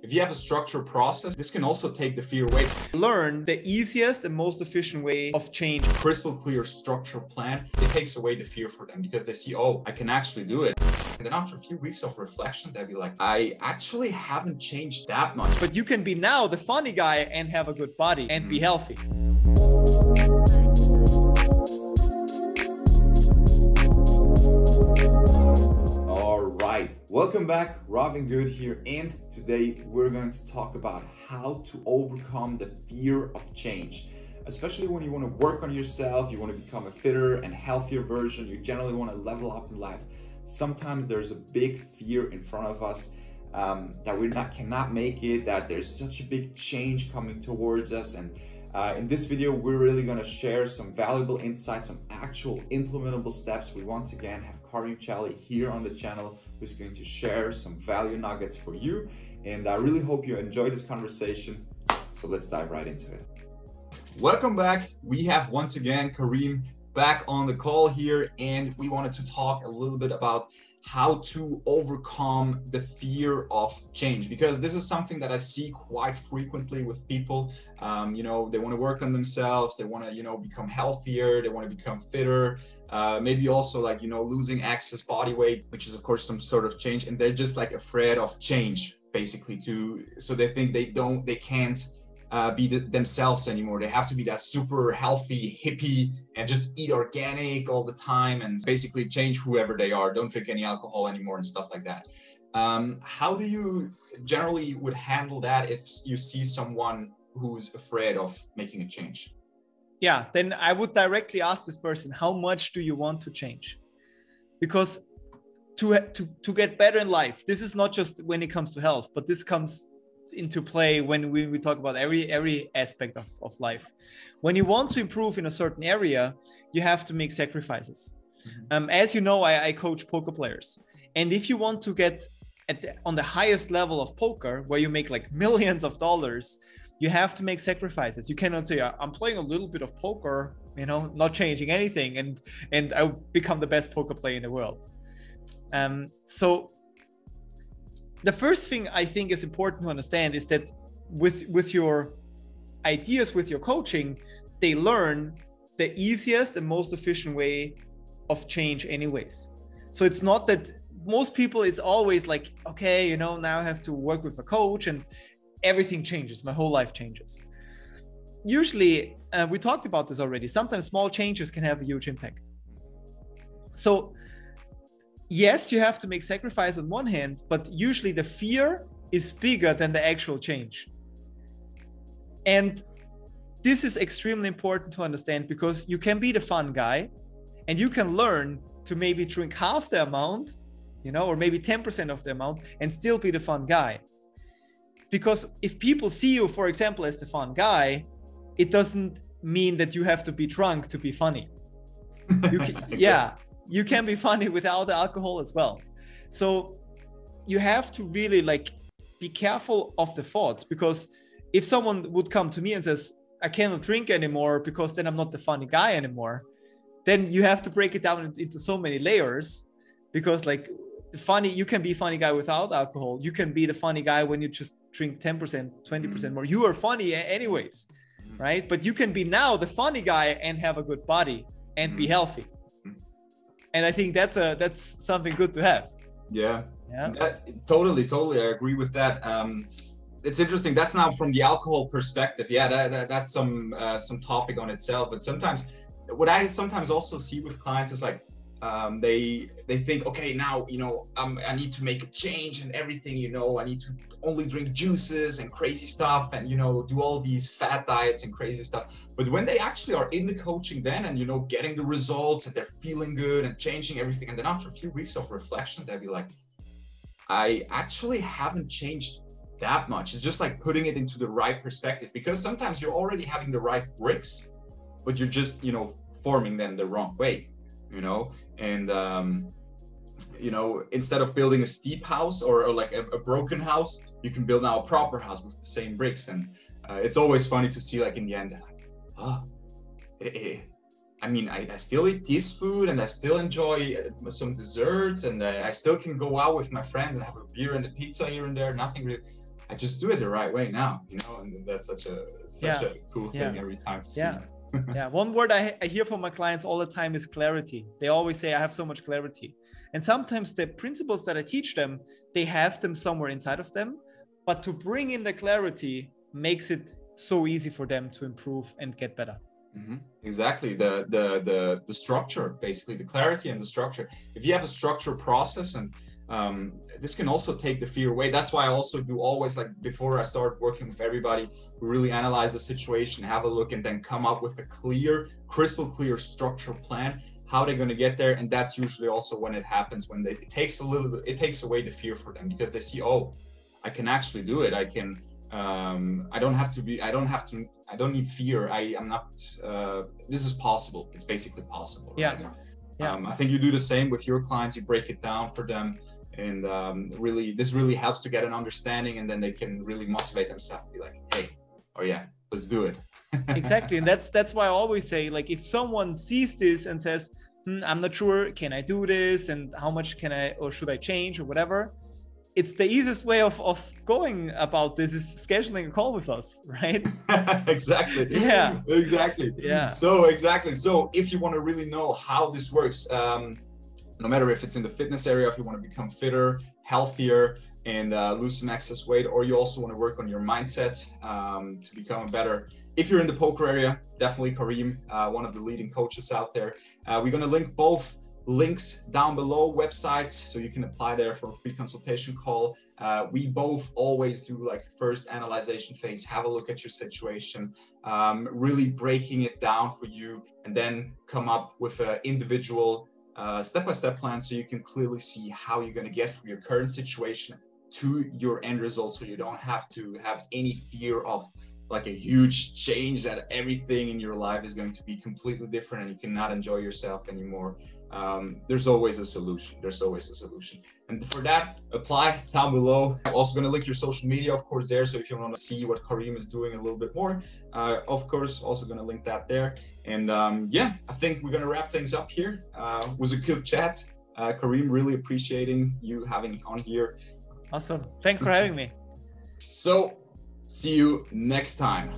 if you have a structured process, this can also take the fear away. Learn the easiest and most efficient way of change. Crystal clear structured plan, it takes away the fear for them because they see, oh, I can actually do it. And then after a few weeks of reflection, they'll be like, I actually haven't changed that much. But you can be now the funny guy and have a good body and be healthy. Welcome back, Robin Good here, and today we're going to talk about how to overcome the fear of change. Especially when you want to work on yourself, you want to become a fitter and healthier version, you generally want to level up in life. Sometimes there's a big fear in front of us that we cannot make it, that there's such a big change coming towards us. And in this video, we're really going to share some valuable insights, some actual implementable steps. We once again have Karim Chali here on the channel, who's going to share some value nuggets for you. And I really hope you enjoyed this conversation. So let's dive right into it. Welcome back. We have once again Karim back on the call here, and we wanted to talk a little bit about how to overcome the fear of change, because this is something that I see quite frequently with people. You know, they want to work on themselves, they want to, you know, become healthier, they want to become fitter, maybe also like, you know, losing excess body weight, which is of course some sort of change, and they're just like afraid of change basically, so they think they can't be themselves anymore. They have to be that super healthy hippie and just eat organic all the time and basically change whoever they are. Don't drink any alcohol anymore and stuff like that. How do you generally would handle that if you see someone who's afraid of making a change? Yeah, then I would directly ask this person, how much do you want to change? Because to get better in life, this is not just when it comes to health, but this comes into play when we talk about every aspect of life. When you want to improve in a certain area, you have to make sacrifices. As you know, I coach poker players, and if you want to get on the highest level of poker, where you make like millions of dollars, you have to make sacrifices. You cannot say, I'm playing a little bit of poker, you know, not changing anything, and I'll become the best poker player in the world. So the first thing I think is important to understand is that with your ideas, with your coaching, they learn the easiest and most efficient way of change anyways. So it's not that most people, it's always like, okay, you know, now I have to work with a coach and everything changes, my whole life changes. Usually, we talked about this already, sometimes small changes can have a huge impact. So yes, you have to make sacrifice on one hand, but usually the fear is bigger than the actual change. And this is extremely important to understand, because you can be the fun guy and you can learn to maybe drink half the amount, you know, or maybe 10% of the amount, and still be the fun guy. Because if people see you, for example, as the fun guy, it doesn't mean that you have to be drunk to be funny. You can, exactly. Yeah. You can be funny without alcohol as well. So you have to really like be careful of the thoughts, because if someone would come to me and says, I cannot drink anymore because then I'm not the funny guy anymore, then you have to break it down into so many layers, because like you can be funny guy without alcohol. You can be the funny guy when you just drink 10%, 20% more. You are funny anyways, right? But you can be now the funny guy and have a good body and be healthy. And I think that's something good to have. Yeah. Totally. I agree with that. It's interesting. That's now from the alcohol perspective. Yeah, that's some topic on itself. But sometimes, what I sometimes also see with clients is like, they think, okay, now, you know, I need to make a change and everything, you know, I need to only drink juices and crazy stuff and, you know, do all these fat diets and crazy stuff. But when they actually are in the coaching then and, you know, getting the results and they're feeling good and changing everything, and then after a few weeks of reflection, they'll be like, I actually haven't changed that much. It's just like putting it into the right perspective, because sometimes you're already having the right bricks, but you're just, you know, forming them the wrong way. You know, and you know, instead of building a steep house or like a broken house, you can build now a proper house with the same bricks. And it's always funny to see, like, in the end, like, oh, I mean, I still eat this food and I still enjoy some desserts, and I still can go out with my friends and have a beer and a pizza here and there. Nothing really. I just do it the right way now, you know, and that's such a cool thing every time to see. Yeah, one word I hear from my clients all the time is clarity. They always say, I have so much clarity. And sometimes the principles that I teach them, they have them somewhere inside of them, but to bring in the clarity makes it so easy for them to improve and get better. Mm-hmm. Exactly. The structure, basically the clarity and the structure. If you have a structured process, and this can also take the fear away. That's why I also do always, like before I start working with everybody, we really analyze the situation, have a look, and then come up with a clear, crystal clear structured plan, how they're going to get there. And that's usually also when it happens, when it takes away the fear for them, because they see, oh, I can actually do it. I can, I don't need fear. I'm not, this is possible. It's basically possible. Yeah. Right? Yeah. I think you do the same with your clients. You break it down for them, and this really helps to get an understanding, and then they can really motivate themselves to be like, hey, oh yeah, let's do it. Exactly. And that's why I always say, like, if someone sees this and says, I'm not sure, can I do this? And how much can I, or should I change or whatever? It's the easiest way of going about this is scheduling a call with us, right? Exactly. Yeah. Exactly. Yeah. So exactly. So if you want to really know how this works, no matter if it's in the fitness area, if you want to become fitter, healthier, and lose some excess weight, or you also want to work on your mindset to become better. If you're in the poker area, definitely Karim, one of the leading coaches out there. We're going to link both links down below, websites, so you can apply there for a free consultation call. We both always do like first analyzation phase, have a look at your situation, really breaking it down for you, and then come up with an individual step-by-step plan so you can clearly see how you're going to get from your current situation to your end result, so you don't have to have any fear of like a huge change, that everything in your life is going to be completely different and you cannot enjoy yourself anymore. There's always a solution. And for that, apply down below. I'm also going to link your social media, of course, there. So if you want to see what Karim is doing a little bit more, of course, also going to link that there. And yeah, I think we're going to wrap things up here. It was a good chat. Karim, really appreciating you having me on here. Awesome. Thanks for having me. So see you next time.